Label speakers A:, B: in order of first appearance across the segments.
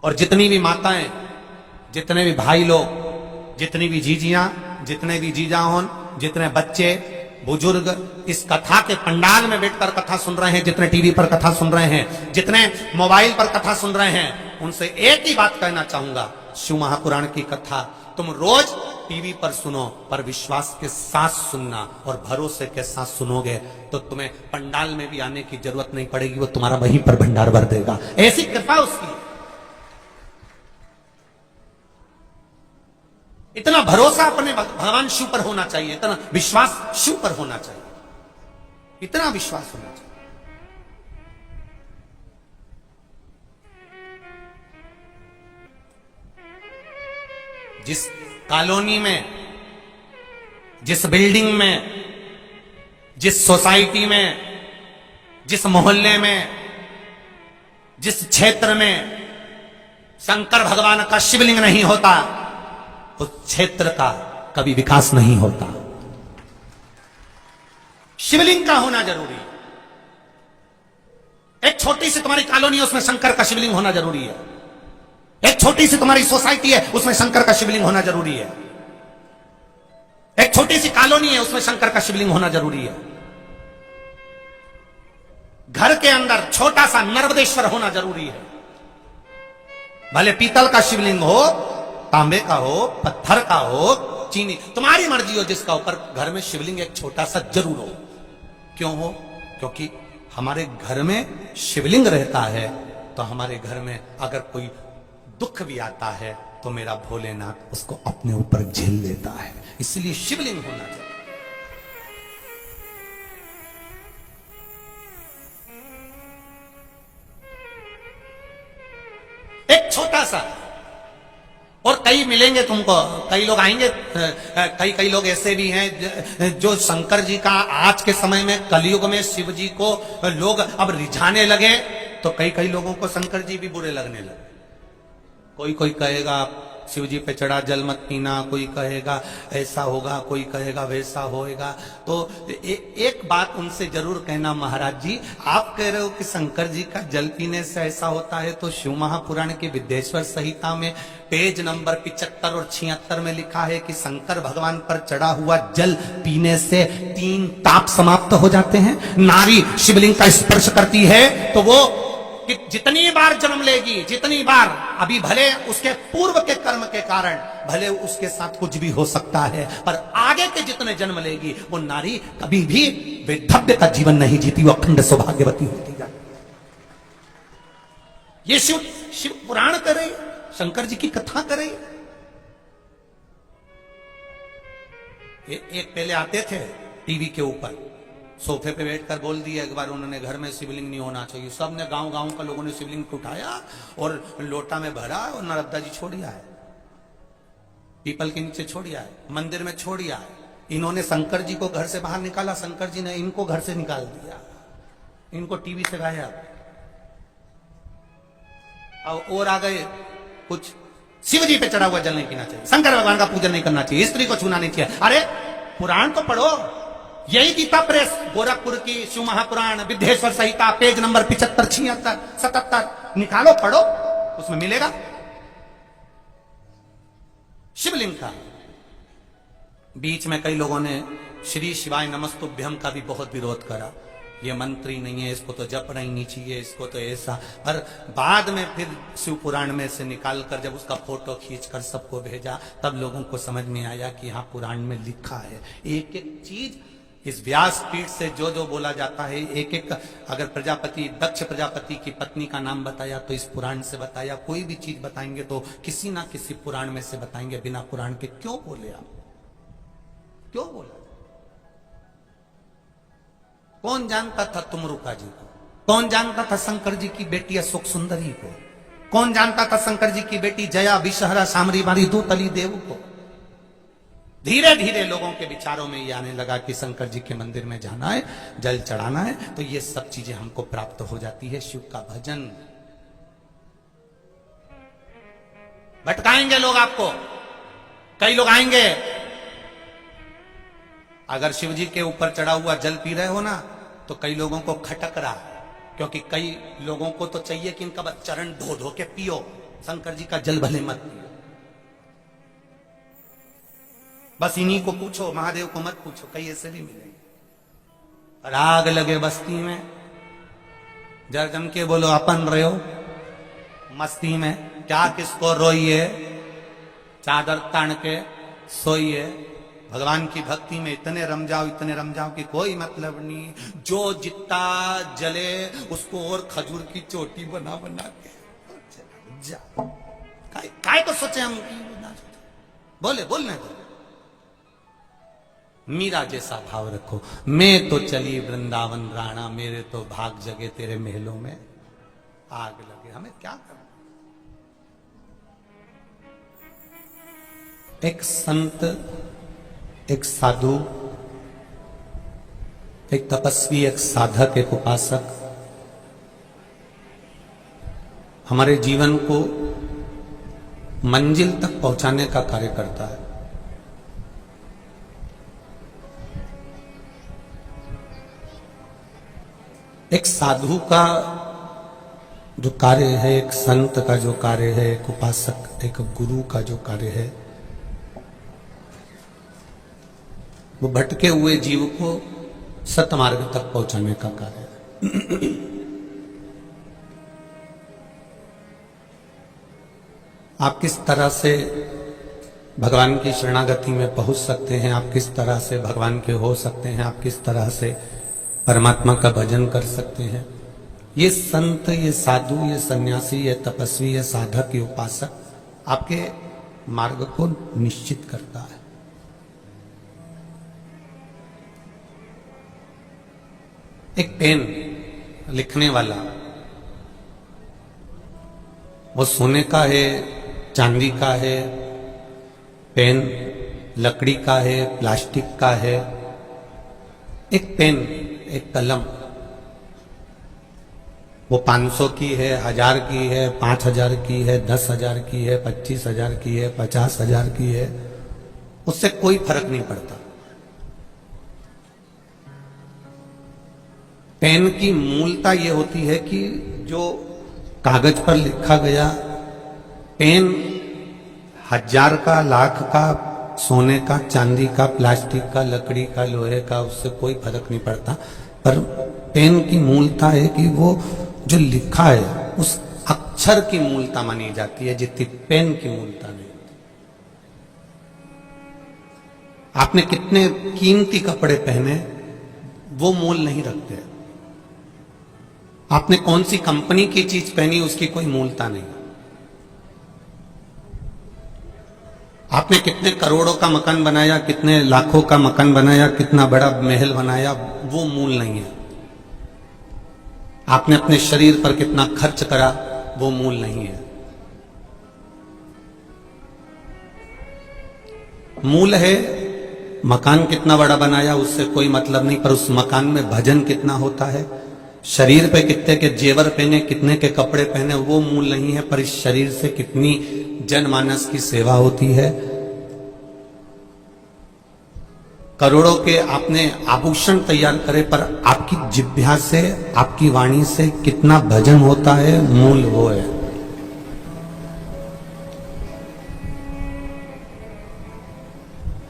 A: और जितनी भी माताएं, जितने भी भाई लोग, जितनी भी जीजियां, जितने भी जीजा होन, जितने बच्चे बुजुर्ग इस कथा के पंडाल में बैठकर कथा सुन रहे हैं, जितने टीवी पर कथा सुन रहे हैं, जितने मोबाइल पर कथा सुन रहे हैं, उनसे एक ही बात कहना चाहूंगा, शिव महापुराण की कथा तुम रोज टीवी पर सुनो, पर विश्वास के साथ सुनना और भरोसे के साथ सुनोगे तो तुम्हें पंडाल में भी आने की जरूरत नहीं पड़ेगी, वो तुम्हारा वहीं पर भंडार भर देगा। ऐसी कृपा उसकी। इतना भरोसा अपने भगवान शिव पर होना चाहिए, इतना विश्वास शिव पर होना चाहिए, इतना विश्वास होना चाहिए। जिस कॉलोनी में, जिस बिल्डिंग में, जिस सोसाइटी में, जिस मोहल्ले में, जिस क्षेत्र में शंकर भगवान का शिवलिंग नहीं होता, उस क्षेत्र का कभी विकास नहीं होता। शिवलिंग का होना जरूरी है। एक छोटी सी तुम्हारी कॉलोनी है, उसमें शंकर का शिवलिंग होना जरूरी है। एक छोटी सी तुम्हारी सोसाइटी है, उसमें शंकर का शिवलिंग होना जरूरी है। एक छोटी सी कॉलोनी है, उसमें शंकर का शिवलिंग होना जरूरी है। घर के अंदर छोटा सा नर्मदेश्वर होना जरूरी है। भले पीतल का शिवलिंग हो, तांबे का हो, पत्थर का हो, चीनी, तुम्हारी मर्जी हो, जिसका ऊपर घर में शिवलिंग एक छोटा सा जरूर हो। क्यों हो? क्योंकि हमारे घर में शिवलिंग रहता है तो हमारे घर में अगर कोई दुख भी आता है तो मेरा भोलेनाथ उसको अपने ऊपर झेल लेता है। इसलिए शिवलिंग होना चाहिए। एक छोटा सा, और कई मिलेंगे तुमको, कई लोग आएंगे, कई लोग ऐसे भी हैं जो शंकर जी का आज के समय में कलयुग में शिव जी को लोग अब रिझाने लगे तो कई लोगों को शंकर जी भी बुरे लगने लगे। कोई कहेगा शिव जी पे चढ़ा जल मत पीना, कोई कहेगा ऐसा होगा, कोई कहेगा वैसा होएगा। तो एक बात उनसे जरूर कहना, महाराज जी आप कह रहे हो कि शंकर जी का जल पीने से ऐसा होता है, तो शिव महापुराण के विद्येश्वर संहिता में पेज नंबर 75 और 76 में लिखा है कि शंकर भगवान पर चढ़ा हुआ जल पीने से 3 ताप समाप्त हो जाते हैं। नारी शिवलिंग का स्पर्श करती है तो वो कि जितनी बार जन्म लेगी, जितनी बार, अभी भले उसके पूर्व के कर्म के कारण भले उसके साथ कुछ भी हो सकता है, पर आगे के जितने जन्म लेगी वो नारी कभी भी वैधव्य का जीवन नहीं जीती, वो अखंड सौभाग्यवती होती जाती। ये शिव पुराण करे, शंकर जी की कथा करे। एक पहले आते थे टीवी के ऊपर, सोफे पे बैठकर बोल दिया एक बार उन्होंने, घर में शिवलिंग नहीं होना चाहिए। सबने गांव का लोगों ने शिवलिंग को उठाया और लोटा में भरा और नर्मदा जी छोड़िया है, पीपल के नीचे छोड़िया है, मंदिर में छोड़िया है। इन्होंने शंकर जी को घर से बाहर निकाला, शंकर जी ने इनको घर से निकाल दिया, इनको टीवी से गायब। और आ गए कुछ, शिव जी पे चढ़ा हुआ जल नहीं पीना चाहिए, शंकर भगवान का पूजन नहीं करना चाहिए, स्त्री को छूना नहीं चाहिए। अरे पुराण तो पढ़ो, यही गीता प्रेस गोरखपुर की शिव महापुराण विद्येश्वर संहिता पेज नंबर 75, 76, 77 निकालो, पढ़ो, उसमें मिलेगा शिवलिंग का। बीच में कई लोगों ने श्री शिवाय नमस्तुभ्यम का भी बहुत विरोध करा, ये मंत्री नहीं है, इसको तो जपना ही नहीं चाहिए, इसको तो ऐसा। पर बाद में फिर शिव पुराण में से निकालकर जब उसका फोटो खींचकर सबको भेजा, तब लोगों को समझ में आया कि हाँ पुराण में लिखा है। एक एक चीज इस व्यासपीठ से जो बोला जाता है, एक एक, अगर प्रजापति, दक्ष प्रजापति की पत्नी का नाम बताया तो इस पुराण से बताया, कोई भी चीज बताएंगे तो किसी ना किसी पुराण में से बताएंगे, बिना पुराण के क्यों बोले आप, क्यों बोला? कौन जानता था तुमरुका जी को? कौन जानता था शंकर जी की बेटी अशोक सुंदरी को? कौन जानता था शंकर जी की बेटी जया, विषहरा, सामरी बारी, दूतली देव को? धीरे धीरे लोगों के विचारों में ये आने लगा कि शंकर जी के मंदिर में जाना है, जल चढ़ाना है, तो ये सब चीजें हमको प्राप्त हो जाती है। शिव का भजन भटकाएंगे लोग आपको, कई लोग आएंगे, अगर शिव जी के ऊपर चढ़ा हुआ जल पी रहे हो ना तो कई लोगों को खटक रहा है, क्योंकि कई लोगों को तो चाहिए कि इनका चरण धो धो के पियो, शंकर जी का जल भले मत पियो। बस इन्हीं को पूछो, महादेव को मत पूछो, कई ऐसे भी मिलेंगे। और आग लगे बस्ती में, जर जम के बोलो अपन रहो मस्ती में, क्या किसको रोइए, चादर तान के सोइए। भगवान की भक्ति में इतने रम जाओ कि कोई मतलब नहीं। जो जितना जले उसको और खजूर की चोटी बना बना के जा। काय को सोचे हम, बोलने दो। मीरा जैसा भाव रखो, मैं तो चली वृंदावन राणा, मेरे तो भाग जगे तेरे महलों में आग लगे। हमें क्या करना? एक संत, एक साधु, एक तपस्वी, एक साधक, एक उपासक हमारे जीवन को मंजिल तक पहुंचाने का कार्य करता है। एक साधु का जो कार्य है, एक संत का जो कार्य है, एक उपासक, एक गुरु का जो कार्य है, वो भटके हुए जीव को सतमार्ग तक पहुंचाने का कार्य है। आप किस तरह से भगवान की शरणागति में पहुंच सकते हैं, आप किस तरह से भगवान के हो सकते हैं, आप किस तरह से परमात्मा का भजन कर सकते हैं, ये संत, ये साधु, ये सन्यासी, ये तपस्वी, ये साधक, ये उपासक आपके मार्ग को निश्चित करता है। एक पेन लिखने वाला, वो सोने का है, चांदी का है, पेन लकड़ी का है, प्लास्टिक का है। एक पेन, एक कलम, वो 500 की है, 1000 की है, 5000 की है, 10,000 की है, 25,000 की है, 50,000 की है, उससे कोई फर्क नहीं पड़ता। पेन की मूलता यह होती है कि जो कागज पर लिखा गया, पेन 1000 का, लाख का, सोने का, चांदी का, प्लास्टिक का, लकड़ी का, लोहे का, उससे कोई फर्क नहीं पड़ता। पर पेन की मूलता है कि वो जो लिखा है उस अक्षर की मूलता मानी जाती है, जितनी पेन की मूलता नहीं। आपने कितने कीमती कपड़े पहने वो मूल नहीं रखते। आपने कौन सी कंपनी की चीज पहनी उसकी कोई मूलता नहीं। आपने कितने करोड़ों का मकान बनाया, कितने लाखों का मकान बनाया, कितना बड़ा महल बनाया, वो मूल नहीं है। आपने अपने शरीर पर कितना खर्च करा, वो मूल नहीं है। मूल है मकान कितना बड़ा बनाया, उससे कोई मतलब नहीं, पर उस मकान में भजन कितना होता है, शरीर पे कितने के जेवर पहने, कितने के कपड़े पहने, वो मूल नहीं है। पर इस शरीर से कितनी जनमानस की सेवा होती है। करोड़ों के आपने आभूषण तैयार करे, पर आपकी जिह्वा से, आपकी वाणी से कितना भजन होता है, मूल वो है।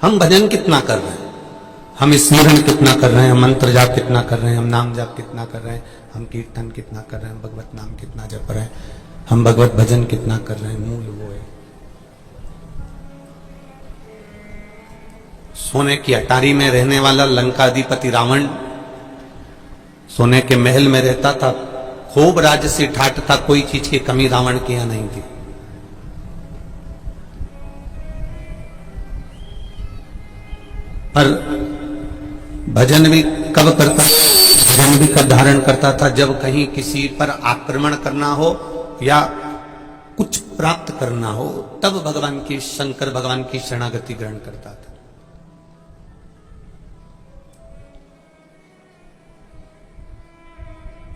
A: हम भजन कितना कर रहे हैं, हम स्मरण कितना कर रहे हैं, हम मंत्र जाप कितना कर रहे हैं, हम नाम जाप कितना कर रहे हैं, हम कीर्तन कितना कर रहे हैं, हम भगवत नाम कितना जप रहे हैं, हम भगवत भजन कितना कर रहे हैं, मूल वो है। सोने की अटारी में रहने वाला लंकाधिपति रावण सोने के महल में रहता था, खूब राजसी ठाट था, कोई चीज की कमी रावण के यहां नहीं थी। पर भजन भी कब करता, भजन भी कब धारण करता था, जब कहीं किसी पर आक्रमण करना हो या कुछ प्राप्त करना हो, तब भगवान की, शंकर भगवान की शरणागति ग्रहण करता था।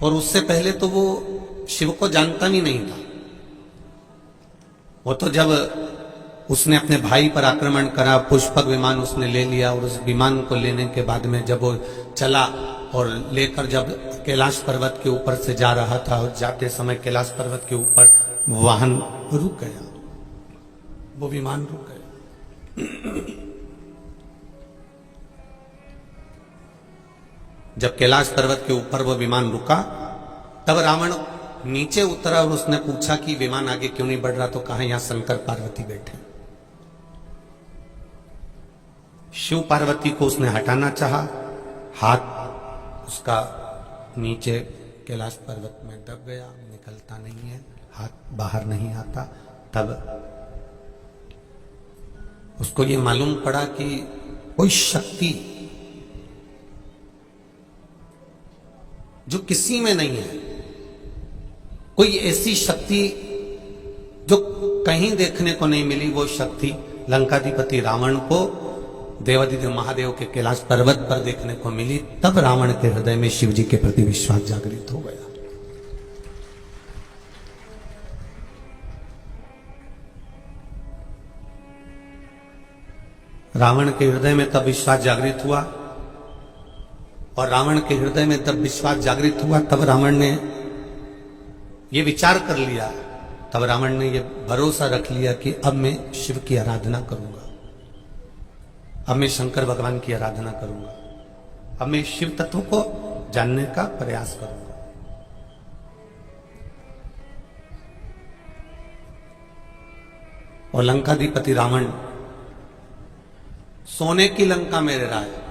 A: और उससे पहले तो वो शिव को जानता भी नहीं था। वो तो जब उसने अपने भाई पर आक्रमण करा, पुष्पक विमान उसने ले लिया, और उस विमान को लेने के बाद में जब वो चला और लेकर जब कैलाश पर्वत के ऊपर से जा रहा था, और जाते समय कैलाश पर्वत के ऊपर वाहन रुक गया, वो विमान रुक गया। जब कैलाश पर्वत के ऊपर वो विमान रुका, तब रावण नीचे उतरा और उसने पूछा कि विमान आगे क्यों नहीं बढ़ रहा, तो कहा यहां शंकर पार्वती बैठे। शिव पार्वती को उसने हटाना चाहा, हाथ उसका नीचे कैलाश पर्वत में दब गया, निकलता नहीं है, हाथ बाहर नहीं आता। तब उसको ये मालूम पड़ा कि कोई शक्ति जो किसी में नहीं है, कोई ऐसी शक्ति जो कहीं देखने को नहीं मिली, वो शक्ति लंकाधिपति रावण को देवादिदेव महादेव के कैलाश पर्वत पर देखने को मिली। तब रावण के हृदय में शिव जी के प्रति विश्वास जागृत हो गया। रावण के हृदय में तब विश्वास जागृत हुआ, और रावण के हृदय में तब विश्वास जागृत हुआ, तब रावण ने यह विचार कर लिया, तब रावण ने यह भरोसा रख लिया कि अब मैं शिव की आराधना करूंगा, अब मैं शंकर भगवान की आराधना करूंगा, अब मैं शिव तत्व को जानने का प्रयास करूंगा। और लंकाधिपति रावण सोने की लंका में रह रहा है,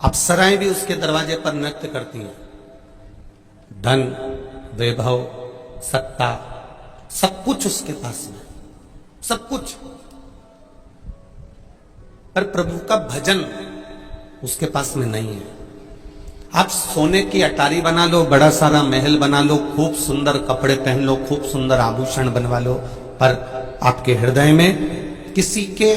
A: अप्सराएं भी उसके दरवाजे पर नृत्य करती हैं, धन वैभव सत्ता सब कुछ उसके पास में, सब कुछ, पर प्रभु का भजन उसके पास में नहीं है। आप सोने की अटारी बना लो, बड़ा सारा महल बना लो, खूब सुंदर कपड़े पहन लो, खूब सुंदर आभूषण बनवा लो, पर आपके हृदय में किसी के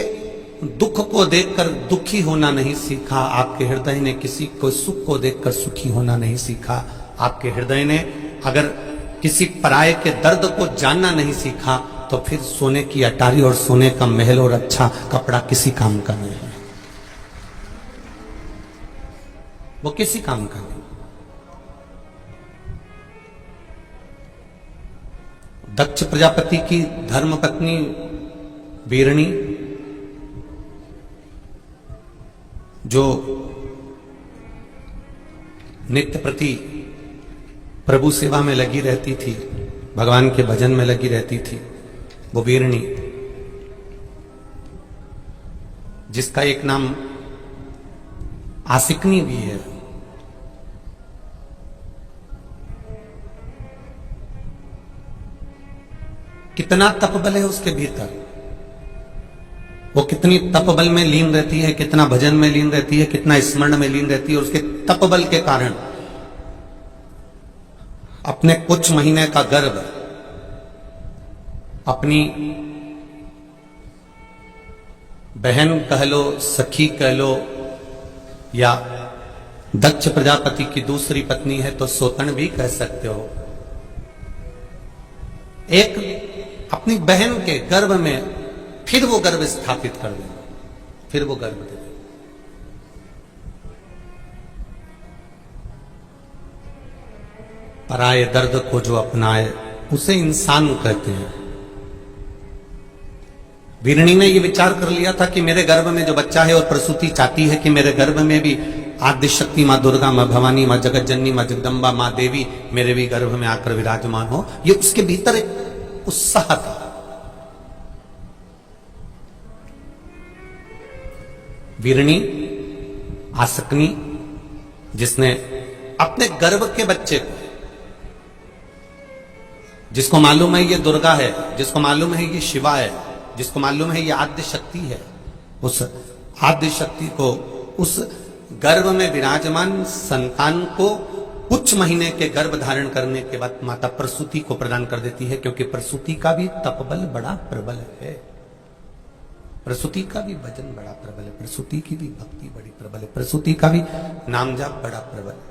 A: दुख को देखकर दुखी होना नहीं सीखा, आपके हृदय ने किसी को सुख को देखकर सुखी होना नहीं सीखा, आपके हृदय ने अगर किसी पराये के दर्द को जानना नहीं सीखा, तो फिर सोने की अटारी और सोने का महल और अच्छा कपड़ा किसी काम का नहीं है, वो किसी काम का नहीं। दक्ष प्रजापति की धर्मपत्नी वीरणी, जो नित्य प्रति प्रभु सेवा में लगी रहती थी, भगवान के भजन में लगी रहती थी, वो वीरणी, जिसका एक नाम आसिकनी भी है, कितना तपबल है उसके भीतर, वो कितनी तपबल में लीन रहती है, कितना भजन में लीन रहती है, कितना स्मरण में लीन रहती है। उसके तपबल के कारण अपने कुछ महीने का गर्भ अपनी बहन कह लो, सखी कह लो, या दक्ष प्रजापति की दूसरी पत्नी है तो सोतन भी कह सकते हो, एक अपनी बहन के गर्भ में फिर वो गर्भ स्थापित कर दे, फिर वो गर्भ दे। पराये दर्द को जो अपनाए उसे इंसान कहते हैं। वीरणी ने यह विचार कर लिया था कि मेरे गर्भ में जो बच्चा है और प्रसूति चाहती है कि मेरे गर्भ में भी आद्य शक्ति मां दुर्गा, मां भवानी, मां जगत जननी, मां जगदम्बा, मां देवी मेरे भी गर्भ में आकर विराजमान हो। ये उसके भीतर एक उत्साह था। वीरणी, आसकनी, जिसने अपने गर्भ के बच्चे को, जिसको मालूम है ये दुर्गा है, जिसको मालूम है ये शिवा है, जिसको मालूम है ये आद्य शक्ति है, उस आद्य शक्ति को, उस गर्भ में विराजमान संतान को कुछ महीने के गर्भ धारण करने के बाद माता प्रसूति को प्रदान कर देती है, क्योंकि प्रसूति का भी तपबल बड़ा प्रबल है, प्रसूति का भी भजन बड़ा प्रबल है, प्रसूति की भी भक्ति बड़ी प्रबल है, प्रसूति का भी नाम जाप बड़ा प्रबल है।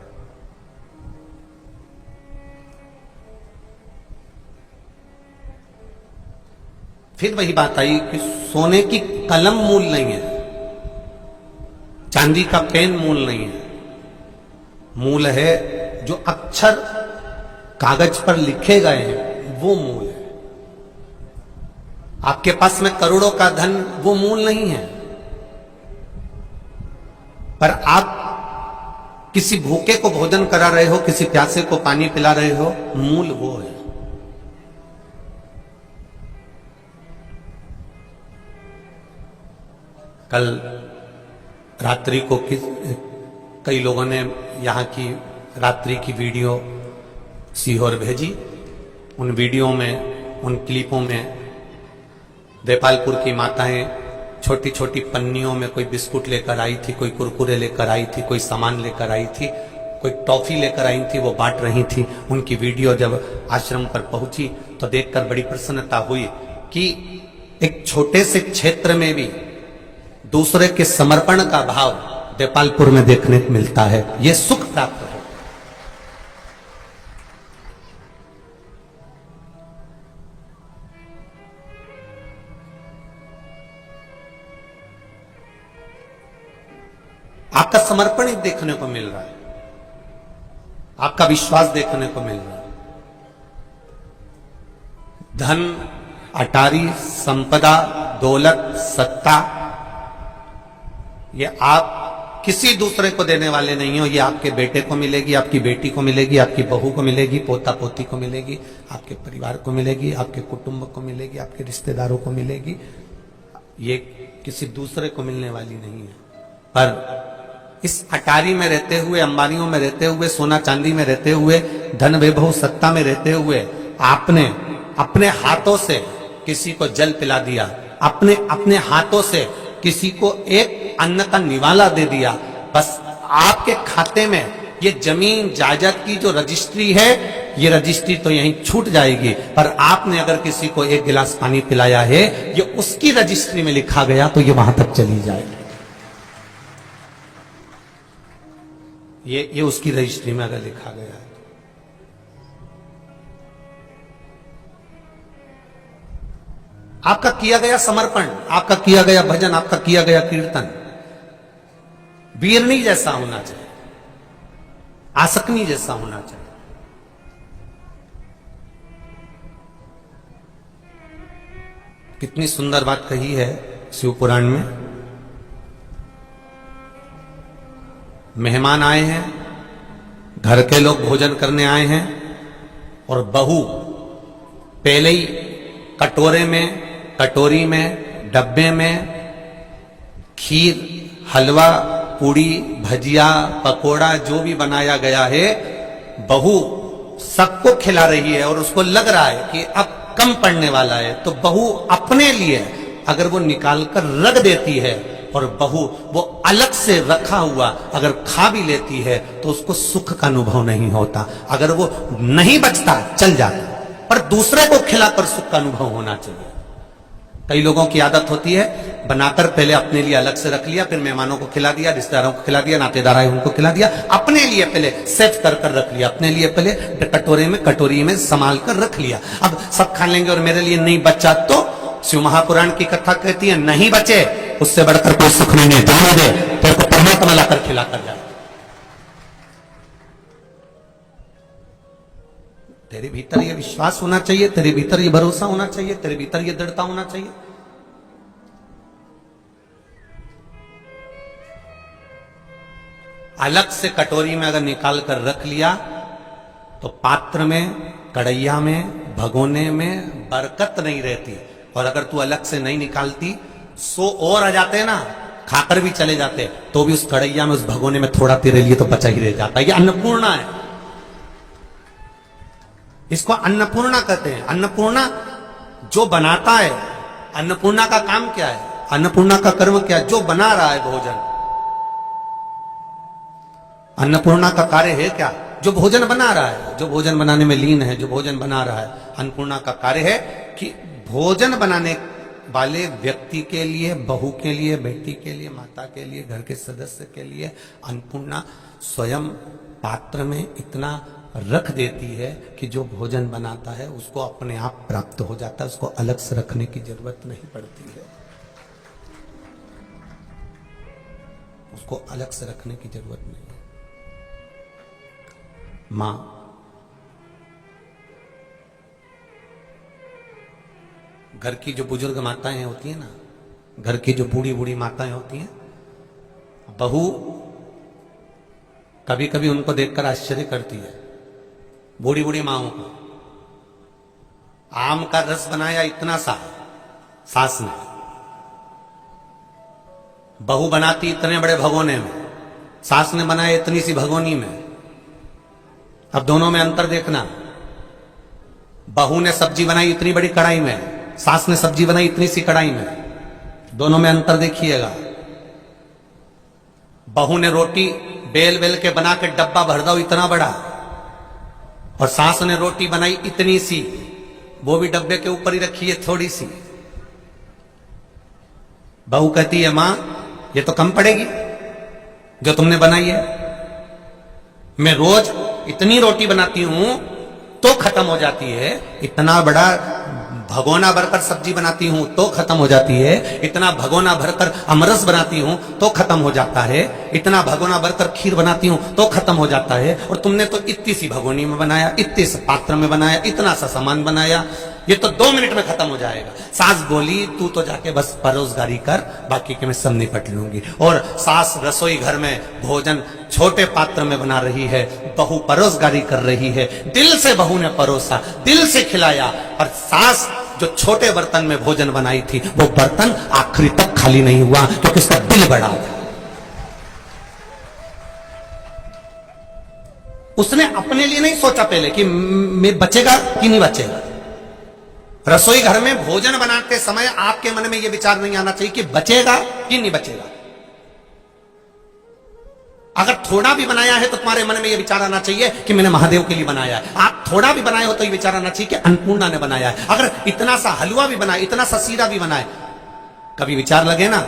A: फिर वही बात आई कि सोने की कलम मूल नहीं है, चांदी का पेन मूल नहीं है, मूल है जो अक्षर कागज पर लिखे गए हैं वो मूल है। आपके पास में करोड़ों का धन वो मूल नहीं है, पर आप किसी भूखे को भोजन करा रहे हो, किसी प्यासे को पानी पिला रहे हो, मूल वो है। कल रात्रि को कई लोगों ने यहां की रात्रि की वीडियो सीहोर भेजी। उन वीडियो में, उन क्लिपों में देपालपुर की माताएं छोटी छोटी पन्नियों में कोई बिस्कुट लेकर आई थी, कोई कुरकुरे लेकर आई थी, कोई सामान लेकर आई थी, कोई टॉफी लेकर आई थी, वो बांट रही थी। उनकी वीडियो जब आश्रम पर पहुंची तो देखकर बड़ी प्रसन्नता हुई कि एक छोटे से क्षेत्र में भी दूसरे के समर्पण का भाव देपालपुर में देखने को मिलता है। यह सुख प्राप्त हो। आपका समर्पण ही देखने को मिल रहा है, आपका विश्वास देखने को मिल रहा है। धन, अटारी, संपदा, दौलत, सत्ता, ये आप किसी दूसरे को देने वाले नहीं हो। ये आपके बेटे को मिलेगी, आपकी बेटी को मिलेगी, आपकी बहू को मिलेगी, पोता पोती को मिलेगी, आपके परिवार को मिलेगी, आपके कुटुंब को मिलेगी, आपके रिश्तेदारों को मिलेगी। ये किसी दूसरे को मिलने वाली नहीं है। पर इस अटारी में रहते हुए, अंबानियों में रहते हुए, सोना चांदी में रहते हुए, धन वैभव सत्ता में रहते हुए आपने अपने हाथों से किसी को जल पिला दिया, अपने हाथों से किसी को एक अन्न का निवाला दे दिया। बस आपके खाते में ये जमीन जायदाद की जो रजिस्ट्री है, ये रजिस्ट्री तो यहीं छूट जाएगी। पर आपने अगर किसी को एक गिलास पानी पिलाया है, ये उसकी रजिस्ट्री में लिखा गया तो ये वहां तक चली जाएगी। ये उसकी रजिस्ट्री में अगर लिखा गया है। आपका किया गया समर्पण, आपका किया गया भजन, आपका किया गया कीर्तन बीरनी जैसा होना चाहिए, आसकनी जैसा होना चाहिए। कितनी सुंदर बात कही है शिव पुराण में। मेहमान आए हैं, घर के लोग भोजन करने आए हैं, और बहू पहले ही कटोरे में, कटोरी में, डब्बे में खीर, हलवा, पूड़ी, भजिया, पकोड़ा जो भी बनाया गया है, बहू सबको खिला रही है। और उसको लग रहा है कि अब कम पड़ने वाला है, तो बहू अपने लिए अगर वो निकाल कर रख देती है, और बहू वो अलग से रखा हुआ अगर खा भी लेती है, तो उसको सुख का अनुभव नहीं होता। अगर वो नहीं बचता चल जाता, पर दूसरे को खिलाकर सुख का अनुभव होना चाहिए। कई लोगों की आदत होती है, बनाकर पहले अपने लिए अलग से रख लिया, फिर मेहमानों को खिला दिया, रिश्तेदारों को खिला दिया, नातेदार आए उनको खिला दिया, अपने लिए पहले सेव कर कर रख लिया, अपने लिए पहले कटोरे में, कटोरी में संभाल कर रख लिया। अब सब खा लेंगे और मेरे लिए नहीं बचा, तो शिव महापुराण की कथा कहती है, नहीं बचे उससे बढ़कर कोई सुख नहीं है। जाने दे, तेरे को परमात्मा लाकर खिला कर जाए। तेरे भीतर ये विश्वास होना चाहिए, तेरे भीतर ये भरोसा होना चाहिए, तेरे भीतर ये दृढ़ता होना चाहिए। अलग से कटोरी में अगर निकाल कर रख लिया, तो पात्र में, कढ़ैया में, भगोने में बरकत नहीं रहती। और अगर तू अलग से नहीं निकालती, 100 और आ जाते ना, खाकर भी चले जाते, तो भी उस कढ़ैया में, उस भगोने में थोड़ा तेरे लिए तो बचा ही रह जाता। ये अन्नपूर्णा है, इसको अन्नपूर्णा कहते हैं। अन्नपूर्णा जो बनाता है, अन्नपूर्णा का काम क्या है, अन्नपूर्णा का कर्म क्या है? जो बना रहा है भोजन। अन्नपूर्णा का कार्य है क्या? जो भोजन बना रहा है, जो भोजन बनाने में लीन है, जो भोजन बना रहा है। अन्नपूर्णा का कार्य है कि भोजन बनाने वाले व्यक्ति के लिए, बहू के लिए, बेटी के लिए, माता के लिए, घर के सदस्य के लिए अन्नपूर्णा स्वयं पात्र में इतना रख देती है कि जो भोजन बनाता है उसको अपने आप प्राप्त हो जाता है, उसको अलग से रखने की जरूरत नहीं पड़ती है, उसको अलग से रखने की जरूरत नहीं है। मां घर की जो बुजुर्ग माताएं होती हैं ना, घर की जो बूढ़ी बूढ़ी माताएं होती हैं, बहू कभी कभी उनको देखकर आश्चर्य करती है। बूढ़ी बूढ़ी माओं को आम का रस बनाया इतना सा सास ने, बहू बनाती इतने बड़े भगोने में, सास ने बनाया इतनी सी भगोनी में। अब दोनों में अंतर देखना, बहू ने सब्जी बनाई इतनी बड़ी कढ़ाई में, सास ने सब्जी बनाई इतनी सी कढ़ाई में, दोनों में अंतर देखिएगा। बहू ने रोटी बेल बेल के बना के डब्बा भर दो इतना बड़ा, और सास ने रोटी बनाई इतनी सी, वो भी डब्बे के ऊपर ही रखी है थोड़ी सी। बहू कहती है मां ये तो कम पड़ेगी जो तुमने बनाई है, मैं रोज इतनी रोटी बनाती हूं तो खत्म हो जाती है, इतना बड़ा भगोना भरकर सब्जी बनाती हूं तो खत्म हो जाती है, इतना भगोना भरकर अमरस बनाती हूं तो खत्म हो जाता है, इतना भगोना भरकर खीर बनाती हूं तो खत्म हो जाता है, और तुमने तो इतनी सी भगोनी में बनाया, इतने से पात्र में बनाया, इतना सा सामान बनाया, ये तो 2 मिनट में खत्म हो जाएगा। सास बोली तू तो जाके बस परोसगारी कर, बाकी के मैं सब निपट लूंगी। और सास रसोई घर में भोजन छोटे पात्र में बना रही है, बहू परोसगारी कर रही है, दिल से बहू ने परोसा, दिल से खिलाया, और सास जो छोटे बर्तन में भोजन बनाई थी वो बर्तन आखिरी तक खाली नहीं हुआ क्योंकि उसका दिल बड़ा था। उसने अपने लिए नहीं सोचा पहले कि मैं बचेगा कि नहीं बचेगा। रसोई घर में भोजन बनाते समय आपके मन में यह विचार नहीं आना चाहिए कि बचेगा कि नहीं बचेगा। अगर थोड़ा भी बनाया है तो तुम्हारे मन में यह विचार आना चाहिए कि मैंने महादेव के लिए बनाया है। आप थोड़ा भी बनाए हो तो यह विचार आना चाहिए कि अन्नपूर्णा ने बनाया है। अगर इतना सा हलवा भी बनाए, इतना सा सीरा भी बनाए, कभी विचार लगे ना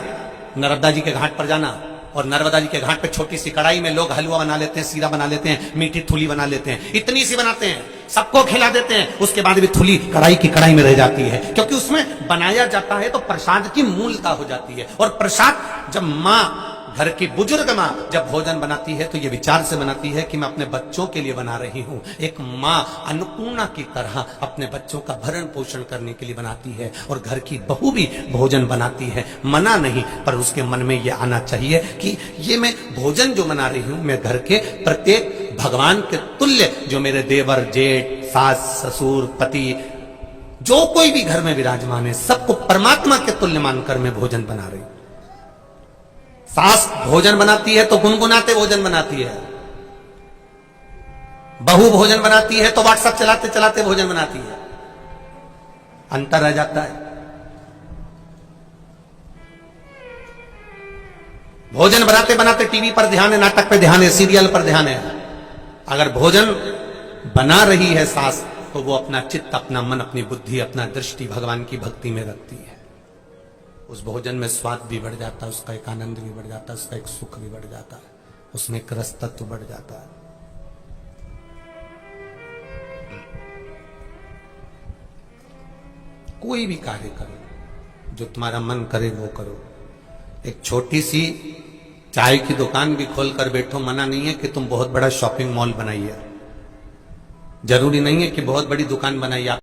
A: नर्मदा जी के घाट पर जाना, और नर्मदा जी के घाट पे छोटी सी कढ़ाई में लोग हलवा बना लेते हैं, सीरा बना लेते हैं, मीठी थुली बना लेते हैं, इतनी सी बनाते हैं, सबको खिला देते हैं, उसके बाद भी थुली कढ़ाई की कढ़ाई में रह जाती है, क्योंकि उसमें बनाया जाता है तो प्रसाद की मूलता हो जाती है। और प्रसाद जब मां, घर की बुजुर्ग मां जब भोजन बनाती है तो ये विचार से बनाती है कि मैं अपने बच्चों के लिए बना रही हूं। एक मां अन्नपूर्णा की तरह अपने बच्चों का भरण पोषण करने के लिए बनाती है, और घर की बहू भी भोजन बनाती है, मना नहीं, पर उसके मन में यह आना चाहिए कि ये मैं भोजन जो बना रही हूं, मैं घर के प्रत्येक भगवान के तुल्य, जो मेरे देवर जेठ सास ससुर पति जो कोई भी घर में विराजमान है, सबको परमात्मा के तुल्य मानकर मैं भोजन बना रही हूं। सास भोजन बनाती है तो गुनगुनाते भोजन बनाती है, बहू भोजन बनाती है तो व्हाट्सएप चलाते चलाते भोजन बनाती है, अंतर रह जाता है। भोजन बनाते बनाते टीवी पर ध्यान है, नाटक पे ध्यान है, सीरियल पर ध्यान है। अगर भोजन बना रही है सास तो वो अपना चित्त, अपना मन, अपनी बुद्धि, अपना दृष्टि भगवान की भक्ति में रखती है। उस भोजन में स्वाद भी बढ़ जाता है, उसका एक आनंद भी बढ़ जाता है, उसका एक सुख भी बढ़ जाता है, उसमें एक रस तत्व बढ़ जाता है। कोई भी कार्य करो, जो तुम्हारा मन करे वो करो। एक छोटी सी चाय की दुकान भी खोलकर बैठो, मना नहीं है कि तुम बहुत बड़ा शॉपिंग मॉल बनाइए, जरूरी नहीं है कि बहुत बड़ी दुकान बनाइए।